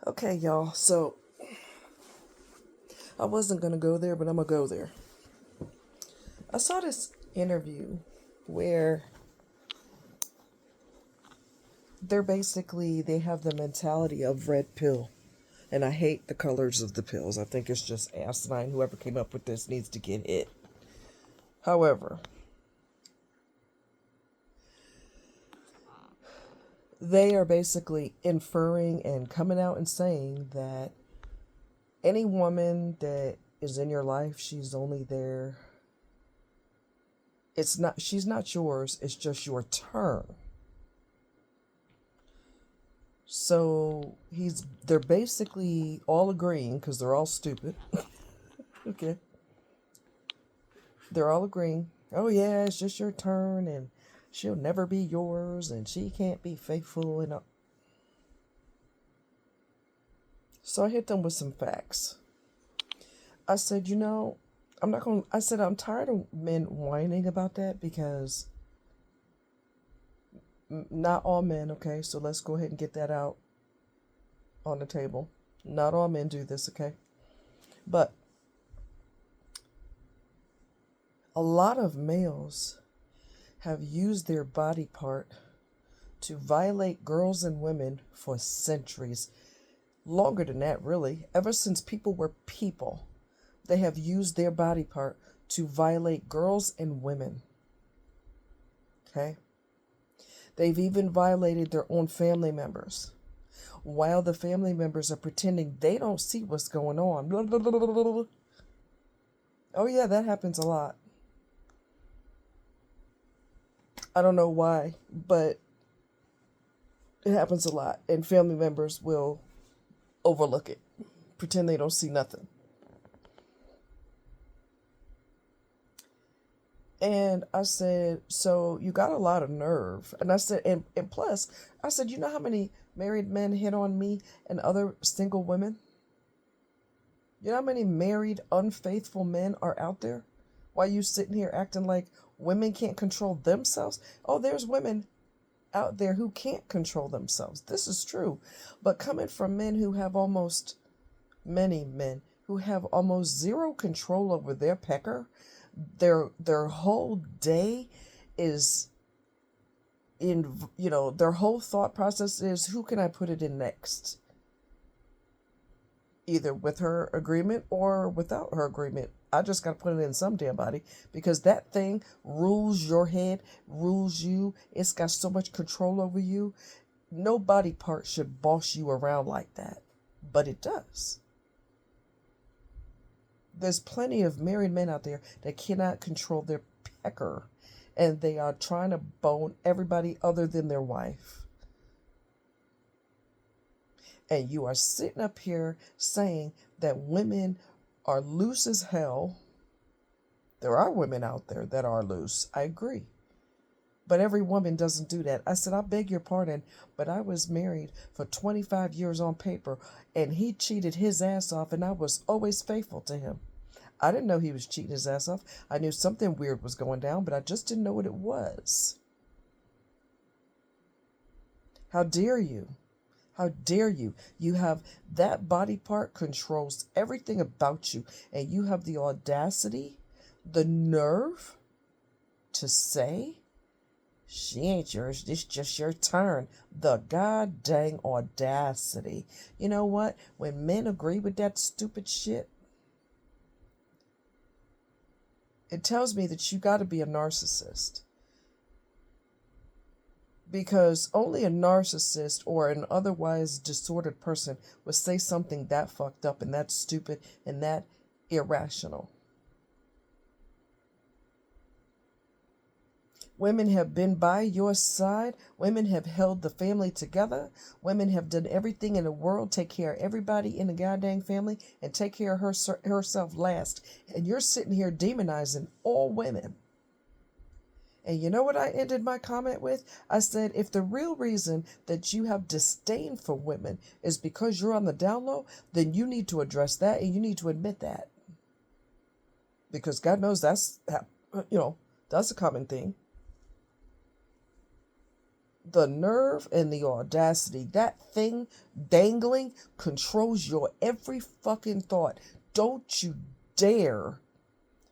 Okay, y'all. So I wasn't going to go there, but I'm going to go there. I saw this interview where they have the mentality of red pill. And I hate the colors of the pills. I think it's just asinine. Whoever came up with this needs to get hit. However, they are basically inferring and coming out and saying that any woman that is in your life, she's only there. She's not yours, it's just your turn. So they're basically all agreeing because they're all stupid. Okay. They're all agreeing. Oh yeah, it's just your turn and she'll never be yours and she can't be faithful and so I hit them with some facts. I said, I said I'm tired of men whining about that because not all men, okay? So let's go ahead and get that out on the table. Not all men do this, okay? But a lot of males have used their body part to violate girls and women for centuries. Longer than that, really. Ever since people were people, they have used their body part to violate girls and women. Okay? They've even violated their own family members while the family members are pretending they don't see what's going on. Blah, blah, blah, blah, blah. Oh, yeah, that happens a lot. I don't know why, but it happens a lot. And family members will overlook it, pretend they don't see nothing. And I said, so you got a lot of nerve. And I said, and plus, I said, you know how many married men hit on me and other single women? You know how many married, unfaithful men are out there? Why you sitting here acting like women can't control themselves? Oh, there's women out there who can't control themselves. This is true. But coming from many men who have almost zero control over their pecker, their whole day is their whole thought process is, who can I put it in next? Either with her agreement or without her agreement. I just got to put it in some damn body because that thing rules your head, rules you. It's got so much control over you. No body part should boss you around like that, but it does. There's plenty of married men out there that cannot control their pecker and they are trying to bone everybody other than their wife. And you are sitting up here saying that women are loose as hell. There are women out there that are loose. I agree. But every woman doesn't do that. I said, I beg your pardon, but I was married for 25 years on paper, and he cheated his ass off, and I was always faithful to him. I didn't know he was cheating his ass off. I knew something weird was going down, but I just didn't know what it was. How dare you? How dare you? You have that body part controls everything about you, and you have the audacity, the nerve to say, she ain't yours, this just your turn. The god dang audacity. You know what? When men agree with that stupid shit, it tells me that you got to be a narcissist. Because only a narcissist or an otherwise disordered person would say something that fucked up and that stupid and that irrational. Women have been by your side. Women have held the family together. Women have done everything in the world, take care of everybody in the goddamn family, and take care of herself last. And you're sitting here demonizing all women. And you know what I ended my comment with? I said, if the real reason that you have disdain for women is because you're on the down low, then you need to address that and you need to admit that. Because God knows that's a common thing. The nerve and the audacity. That thing dangling controls your every fucking thought. Don't you dare.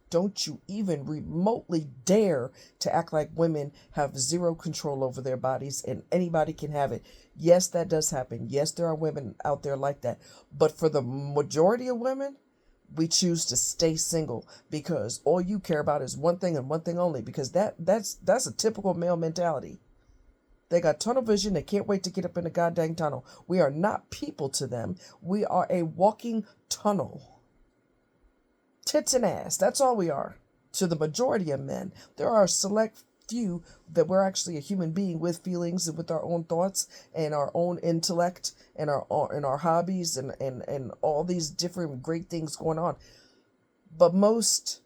Don't you even remotely dare to act like women have zero control over their bodies and anybody can have it. Yes, that does happen. Yes, there are women out there like that. But for the majority of women, we choose to stay single because all you care about is one thing and one thing only, because that's a typical male mentality. They got tunnel vision. They can't wait to get up in the goddamn tunnel. We are not people to them. We are a walking tunnel. Tits and ass. That's all we are. To the majority of men, there are a select few that we're actually a human being with feelings and with our own thoughts and our own intellect and our hobbies and all these different great things going on. But most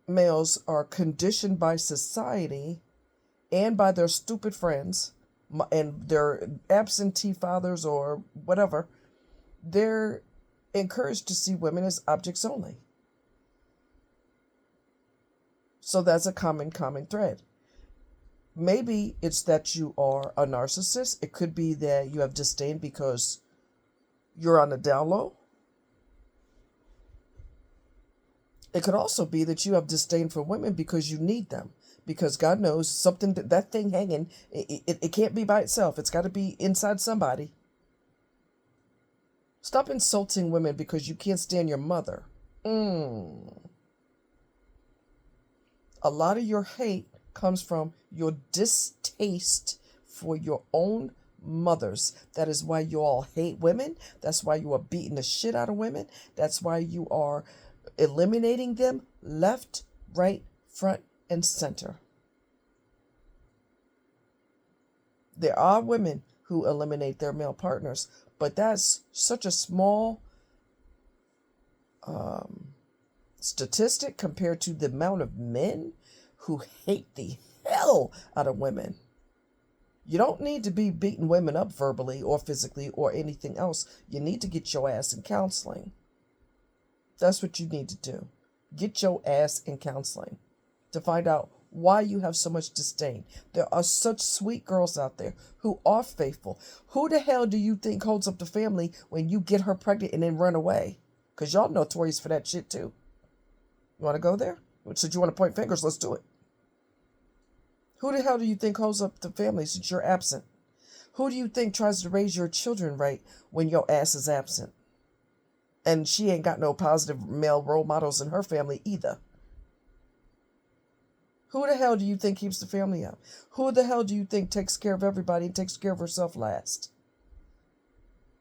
males are conditioned by society and by their stupid friends and their absentee fathers or whatever. They're encouraged to see women as objects only. So that's a common thread. Maybe it's that you are a narcissist. It could be that you have disdain because you're on the down low. It could also be that you have disdain for women because you need them. Because God knows something, that thing hanging, it can't be by itself. It's got to be inside somebody. Stop insulting women because you can't stand your mother. A lot of your hate comes from your distaste for your own mothers. That is why you all hate women. That's why you are beating the shit out of women. That's why you are eliminating them left, right, front, and center. There are women who eliminate their male partners, but that's such a small statistic compared to the amount of men who hate the hell out of women. You don't need to be beating women up verbally or physically or anything else. You need to get your ass in counseling. That's what you need to do. Get your ass in counseling to find out why you have so much disdain. There are such sweet girls out there who are faithful. Who the hell do you think holds up the family when you get her pregnant and then run away? Because y'all notorious for that shit too. You want to go there? Since you want to point fingers, let's do it. Who the hell do you think holds up the family since you're absent? Who do you think tries to raise your children right when your ass is absent? And she ain't got no positive male role models in her family either. Who the hell do you think keeps the family up? Who the hell do you think takes care of everybody and takes care of herself last?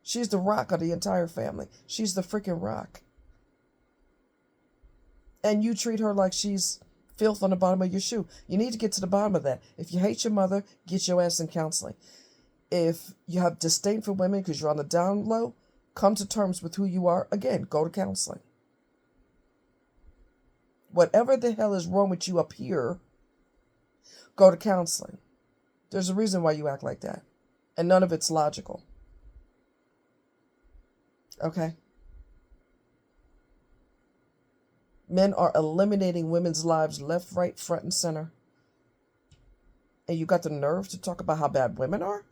She's the rock of the entire family. She's the freaking rock. And you treat her like she's filth on the bottom of your shoe. You need to get to the bottom of that. If you hate your mother, get your ass in counseling. If you have disdain for women because you're on the down low, come to terms with who you are. Again, go to counseling. Whatever the hell is wrong with you up here, go to counseling. There's a reason why you act like that. And none of it's logical. Okay? Men are eliminating women's lives left, right, front, and center. And you got the nerve to talk about how bad women are?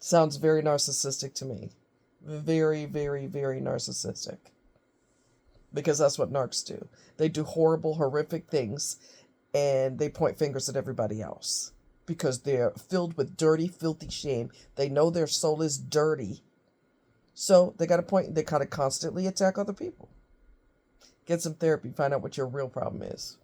Sounds very narcissistic to me. Very, very, very narcissistic. Because that's what narcs do. They do horrible, horrific things, and they point fingers at everybody else. Because they're filled with dirty, filthy shame. They know their soul is dirty. So they got to they kind of constantly attack other people. Get some therapy, find out what your real problem is.